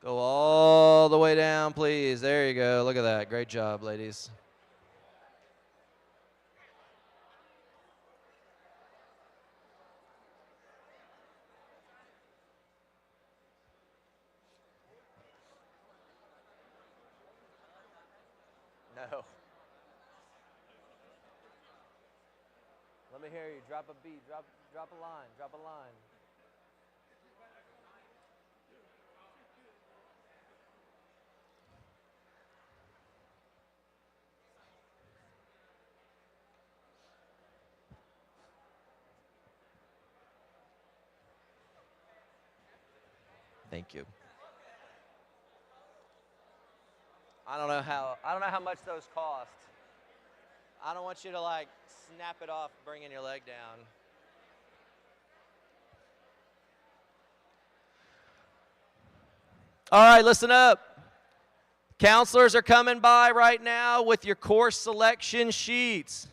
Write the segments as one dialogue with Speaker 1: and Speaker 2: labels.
Speaker 1: Go all the way down, please. There you go. Look at that. Great job, ladies. No. Let me hear you. Drop a beat. Drop a line. Drop a line. Thank you. I don't know how much those cost. I don't want you to like snap it off bringing your leg down. All right, listen up. Counselors are coming by right now with your course selection sheets.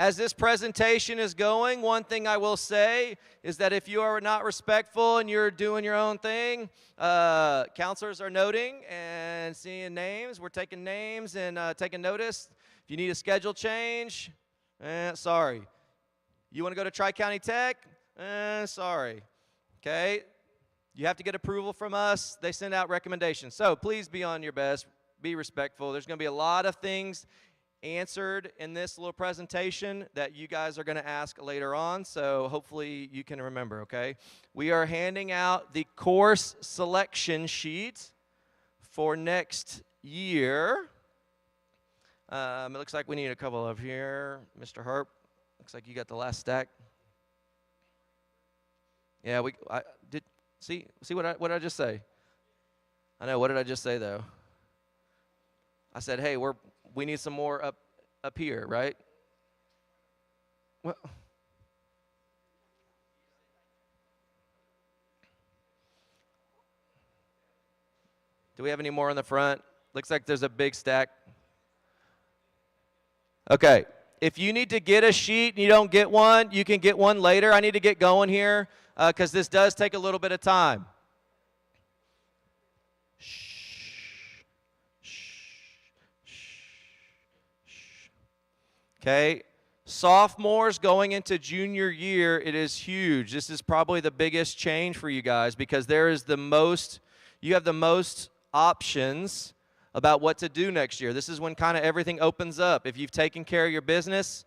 Speaker 1: As this presentation is going, one thing I will say is that if you are not respectful and you're doing your own thing, counselors are noting and seeing names. We're taking names and taking notice. If you need a schedule change, sorry. You want to go to Tri-County Tech? Sorry. Okay? You have to get approval from us. They send out recommendations. So please be on your best. Be respectful. There's going to be a lot of things answered in this little presentation that you guys are going to ask later on, so hopefully you can remember, okay? We are handing out the course selection sheet for next year. It looks like we need a couple of here. Mr. Harp, looks like you got the last stack. Yeah, I did see what did I just say? I know, what did I just say though? I said, hey, we need some more up here, right? Well, do we have any more on the front? Looks like there's a big stack. Okay, if you need to get a sheet and you don't get one, you can get one later. I need to get going here because this does take a little bit of time. Okay, sophomores going into junior year, it is huge. This is probably the biggest change for you guys because you have the most options about what to do next year. This is when kind of everything opens up. If you've taken care of your business,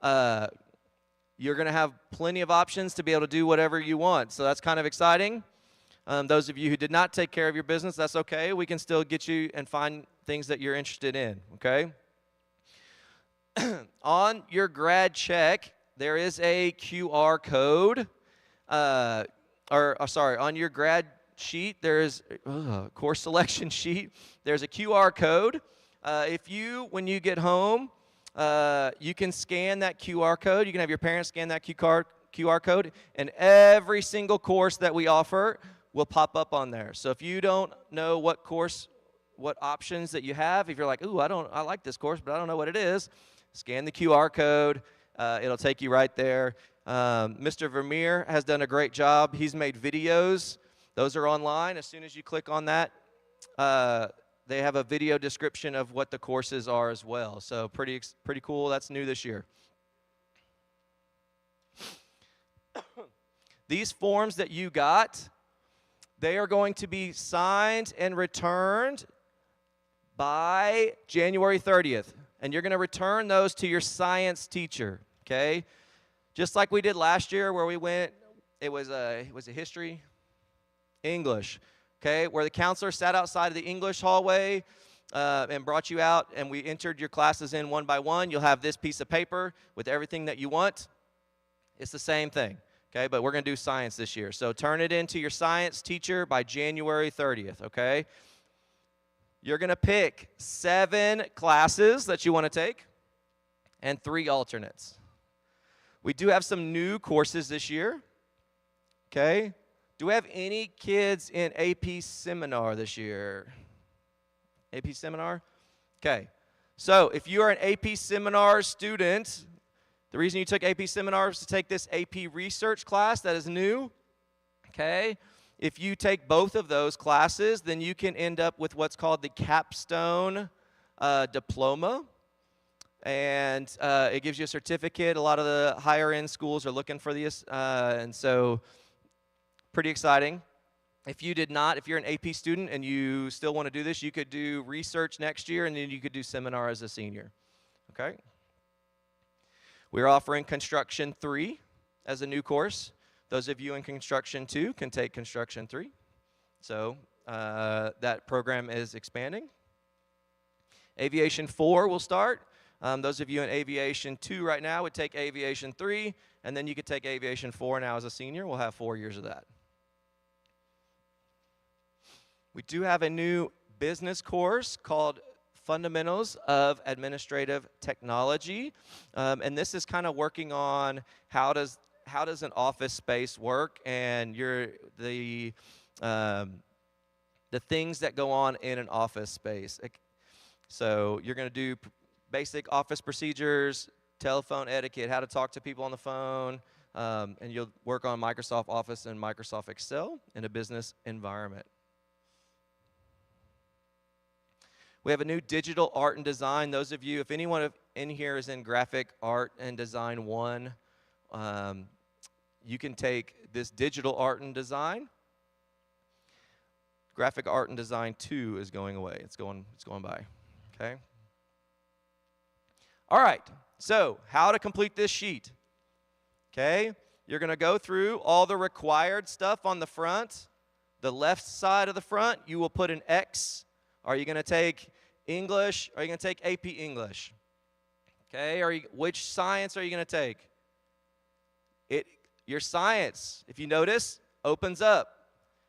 Speaker 1: you're going to have plenty of options to be able to do whatever you want. So that's kind of exciting. Those of you who did not take care of your business, that's okay. We can still get you and find things that you're interested in, okay? On your grad check, there is a QR code. On your grad sheet, there is course selection sheet. There's a QR code. When you get home, you can scan that QR code. You can have your parents scan that QR code, and every single course that we offer will pop up on there. So if you don't know what options that you have, if you're like, ooh, I like this course, but I don't know what it is, scan the QR code. It'll take you right there. Mr. Vermeer has done a great job. He's made videos. Those are online. As soon as you click on that, they have a video description of what the courses are as well. So pretty cool. That's new this year. These forms that you got, they are going to be signed and returned by January 30th. And you're going to return those to your science teacher, okay? Just like we did last year where we went, it was a history, English, okay? Where the counselor sat outside of the English hallway and brought you out, and we entered your classes in one by one. You'll have this piece of paper with everything that you want. It's the same thing, okay? But we're going to do science this year. So turn it into your science teacher by January 30th, okay? You're going to pick 7 classes that you want to take and 3 alternates. We do have some new courses this year, okay? Do we have any kids in AP Seminar this year? AP Seminar? Okay. So if you are an AP Seminar student, the reason you took AP Seminar is to take this AP Research class that is new, okay? If you take both of those classes, then you can end up with what's called the capstone diploma. And it gives you a certificate. A lot of the higher end schools are looking for this, and so pretty exciting. If you're an AP student and you still want to do this, you could do research next year, and then you could do seminar as a senior. Okay? We're offering Construction 3 as a new course. Those of you in Construction 2 can take Construction 3. So that program is expanding. Aviation 4 will start. Those of you in Aviation 2 right now would take Aviation 3, and then you could take Aviation 4 now as a senior. We'll have 4 years of that. We do have a new business course called Fundamentals of Administrative Technology, and this is kind of working on how does an office space work and the things that go on in an office space. So you're going to do basic office procedures, telephone etiquette, how to talk to people on the phone, and you'll work on Microsoft Office and Microsoft Excel in a business environment. We have a new digital art and design. Those of you, if anyone in here is in graphic art and design 1, you can take this digital art and design. Graphic art and design 2 is going away. It's going by. Okay? All right. So, how to complete this sheet? Okay? You're going to go through all the required stuff on the front. The left side of the front, you will put an X. Are you going to take English? Are you going to take AP English? Okay, which science are you going to take? Your science, if you notice, opens up.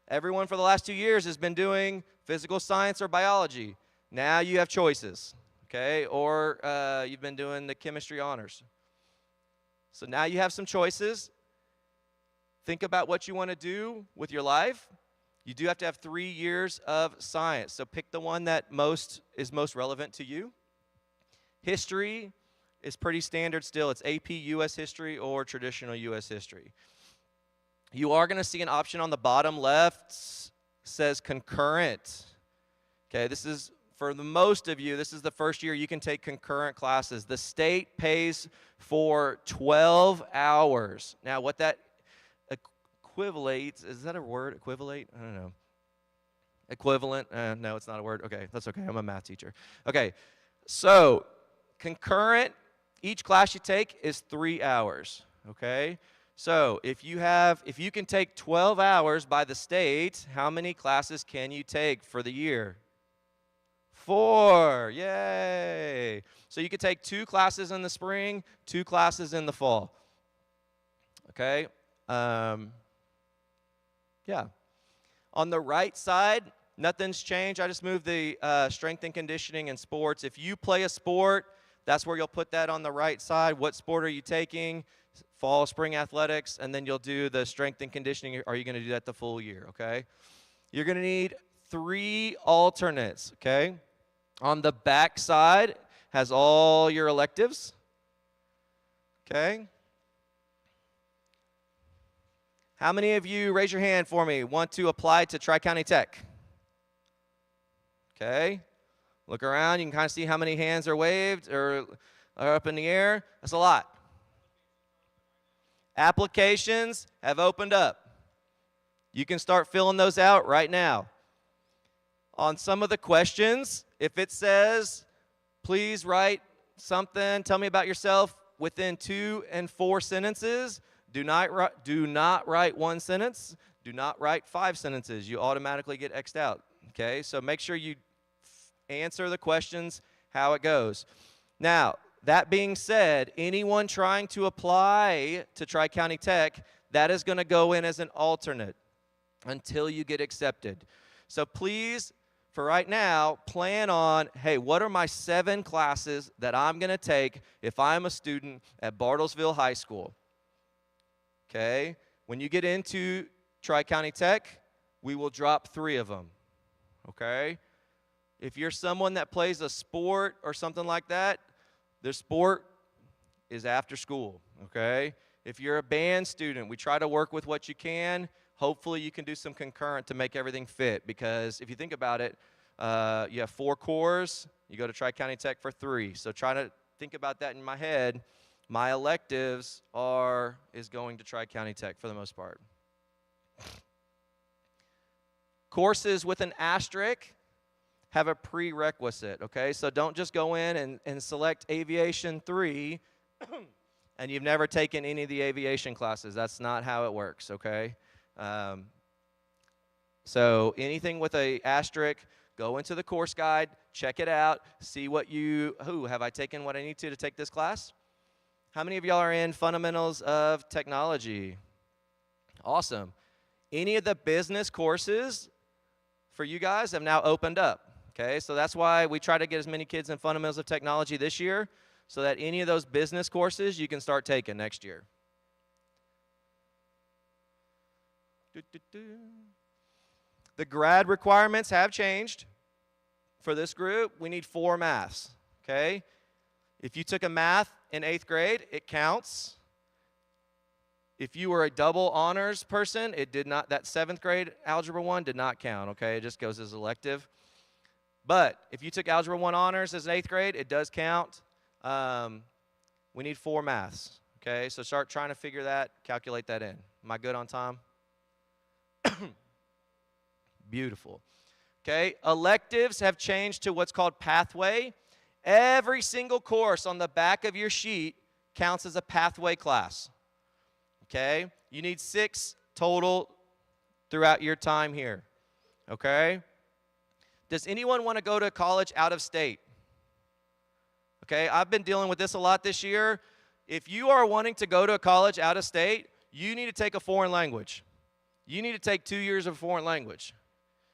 Speaker 1: Everyone for the last 2 years has been doing physical science or biology. Now you have choices, okay? Or you've been doing the chemistry honors. So now you have some choices. Think about what you want to do with your life. You do have to have 3 years of science, so pick the one that is most relevant to you. History is pretty standard still. It's AP U.S. History or traditional U.S. History. You are going to see an option on the bottom left says concurrent. Okay, this is, for the most of you, this is the first year you can take concurrent classes. The state pays for 12 hours. Now, what that equivalates, is that a word, equivalate? I don't know. Equivalent? No, it's not a word. Okay, that's okay. I'm a math teacher. Okay, so concurrent, each class you take is 3 hours, okay? So if you can take 12 hours by the state, how many classes can you take for the year? 4, yay! So you could take 2 classes in the spring, 2 classes in the fall, okay? Yeah. On the right side, nothing's changed. I just moved the strength and conditioning and sports. If you play a sport, that's where you'll put that on the right side. What sport are you taking? Fall, spring athletics, and then you'll do the strength and conditioning. Are you going to do that the full year, okay? You're going to need 3 alternates, okay? On the back side has all your electives, okay? How many of you, raise your hand for me, want to apply to Tri-County Tech? Okay. Look around. You can kind of see how many hands are waved or are up in the air. That's a lot. Applications have opened up. You can start filling those out right now. On some of the questions, if it says, please write something, tell me about yourself within 2 and 4 sentences, do not write 1 sentence. Do not write 5 sentences. You automatically get X'd out, okay? So make sure you answer the questions how it goes. Now, that being said, anyone trying to apply to Tri-County Tech, that is going to go in as an alternate until you get accepted. So please, for right now, plan on, hey, what are my 7 classes that I'm going to take if I'm a student at Bartlesville High School? Okay, when you get into Tri-County Tech, we will drop 3 of them, okay? If you're someone that plays a sport or something like that, the sport is after school, okay? If you're a band student, we try to work with what you can. Hopefully you can do some concurrent to make everything fit, because if you think about it, you have 4 cores, you go to Tri-County Tech for 3. So try to think about that in my head. My electives is going to Tri-County Tech for the most part. Courses with an asterisk have a prerequisite, okay? So don't just go in and select Aviation 3 and you've never taken any of the aviation classes. That's not how it works, okay? So anything with a asterisk, go into the course guide, check it out, see what have I taken what I need to take this class? How many of y'all are in Fundamentals of Technology? Awesome. Any of the business courses for you guys have now opened up, okay? So that's why we try to get as many kids in Fundamentals of Technology this year, so that any of those business courses you can start taking next year. The grad requirements have changed. For this group, we need 4 maths, okay? If you took a math in 8th grade, it counts. If you were a double honors person, it did not, that 7th grade Algebra 1 did not count, okay? It just goes as elective. But if you took Algebra 1 honors as an 8th grade, it does count. We need 4 maths, okay? So start trying to figure that, calculate that in. Am I good on time? Beautiful. Okay, electives have changed to what's called pathway. Every single course on the back of your sheet counts as a pathway class. Okay, you need 6 total throughout your time here. Okay, does anyone want to go to college out of state? Okay, I've been dealing with this a lot this year. If you are wanting to go to a college out of state, you need to take a foreign language. You need to take 2 years of foreign language.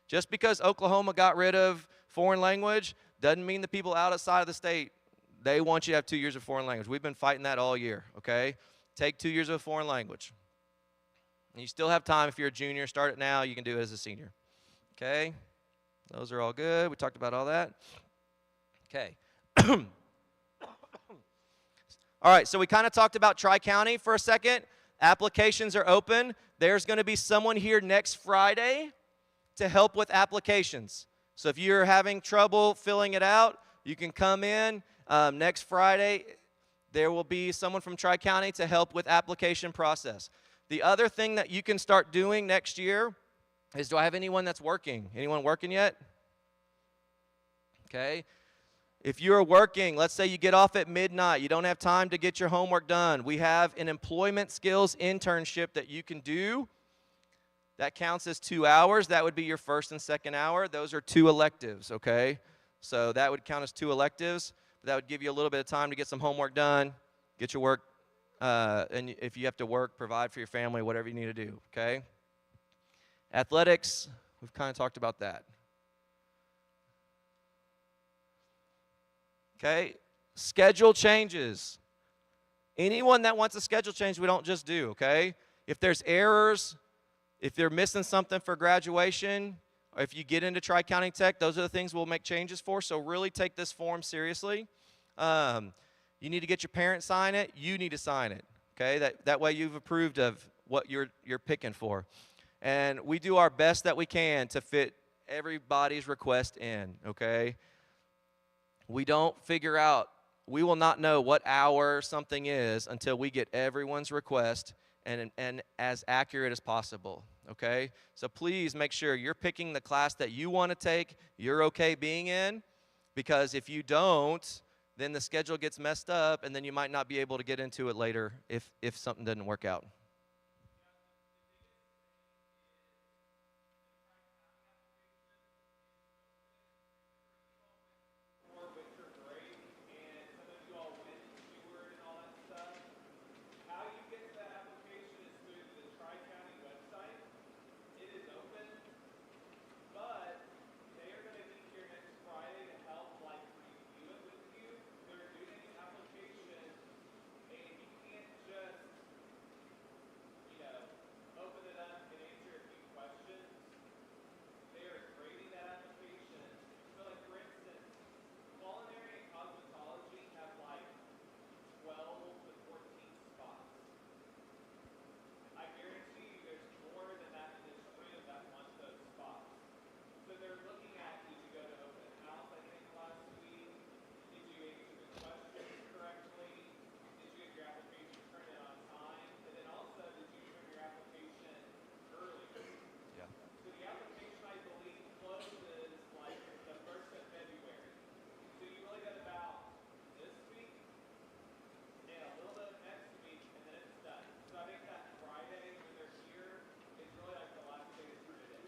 Speaker 1: Just because Oklahoma got rid of foreign language doesn't mean the people outside of the state, they want you to have 2 years of foreign language. We've been fighting that all year, okay? Take 2 years of foreign language. And you still have time if you're a junior. Start it now. You can do it as a senior, okay? Those are all good. We talked about all that. Okay. All right, so we kind of talked about Tri-County for a second. Applications are open. There's going to be someone here next Friday to help with applications. So if you're having trouble filling it out, you can come in next Friday. There will be someone from Tri-County to help with application process. The other thing that you can start doing next year is, do I have anyone that's working? Anyone working yet? Okay. If you're working, let's say you get off at midnight, you don't have time to get your homework done. We have an employment skills internship that you can do. That counts as 2 hours. That would be your first and second hour. Those are 2 electives, okay? So that would count as 2 electives. That would give you a little bit of time to get some homework done, get your work, and if you have to work, provide for your family, whatever you need to do, okay? Athletics, we've kind of talked about that. Okay, schedule changes. Anyone that wants a schedule change, we don't just do, okay? If there's errors, if they're missing something for graduation, or if you get into Tri-County Tech, those are the things we'll make changes for, so really take this form seriously. You need to get your parents sign it. You need to sign it, okay? That way you've approved of what you're picking for. And we do our best that we can to fit everybody's request in, okay? We don't figure out, we will not know what hour something is until we get everyone's request and as accurate as possible, okay? So please make sure you're picking the class that you want to take, you're okay being in, because if you don't, then the schedule gets messed up and then you might not be able to get into it later if something doesn't work out.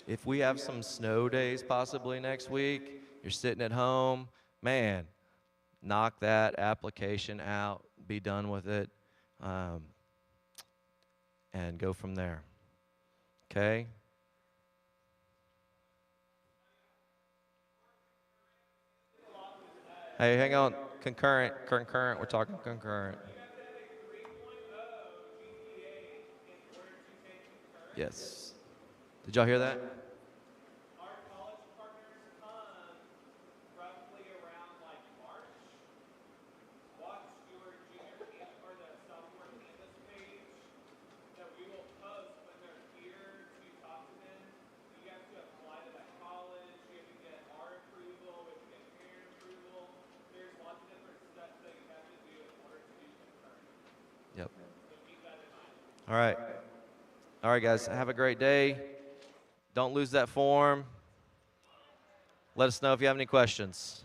Speaker 1: If we have some snow days possibly next week, you're sitting at home, man, knock that application out, be done with it, and go from there. Okay? Hey, hang on. Concurrent, we're talking concurrent. Yes. Did y'all hear that?
Speaker 2: Our college partners come roughly around like March. Watch your junior or the sophomore campus page that we will post when they're here to talk to them. You have to apply to that college. You have to get our approval. We have to get parent approval. There's lots of different steps that you have to do in order to do concurrent.
Speaker 1: Yep.
Speaker 2: So keep that in mind.
Speaker 1: All right. All right, guys. Have a great day. Don't lose that form. Let us know if you have any questions.